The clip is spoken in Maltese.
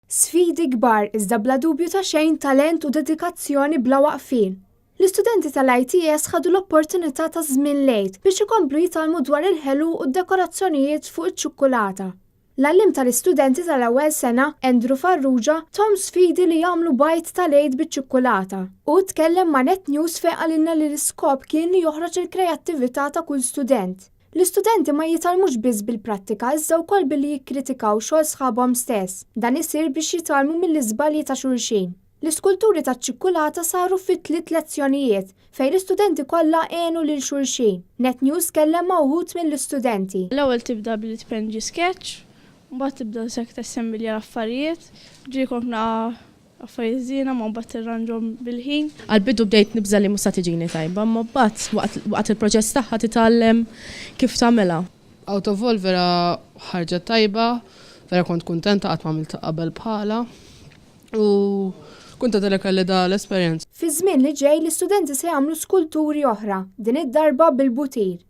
Sfidi kbar iżda bla dubju ta' xejn talent u dedikazzjoni bla waqfin. L-istudenti tal-ITS ħadu l-opportunità ta' żmien lejt biex ikomplu jitalmu dwar il-ħelu u d-dekorazzjonijiet fuq iċ-ċikkulata. L-allim tal-istudenti tal-ewwel sena, Andrew Farrugia, tom sfidi li jagħmlu bajt tal-għid biċ-ċikkulata u tkellem ma' Net News fejn qalilna li l-iskop kien li joħroġ il-kreattività ta' kull student. L-istudenti ma jitalmux biss bil-prattika iżda wkoll billi jikkritikaw xogħol sħabhom stess. Dan isir biex jitalmu mill-iżbalji ta' xulxin. L-iskulturi taċ-ċikkulata saru fi 3 lezzjonijiet fejn l-istudenti kollha għenu lil xulxin. Net News kellem ma' wħud mill-istudenti. L-ewwel tibda billi tprendi sketch, mbagħad tibda sek tassembli affarijiet, ġikomna affarijiet żiena ma mbagħad tirranġhom bil-ħin. Għal-bidu bdejt nibża li musta tiġini tajba, ma mbagħad waqt il-proċess tagħha titgħallem kif tagħmilha. Out of all vera ħarġet tajba, vera kont kuntenta qatt m'għamilt qabel bħala u kuntenta li kelli da l-esperjenza. Fi żmien li ġej l-istudenti se jagħmlu skulturi oħra, din id-darba bil-butir.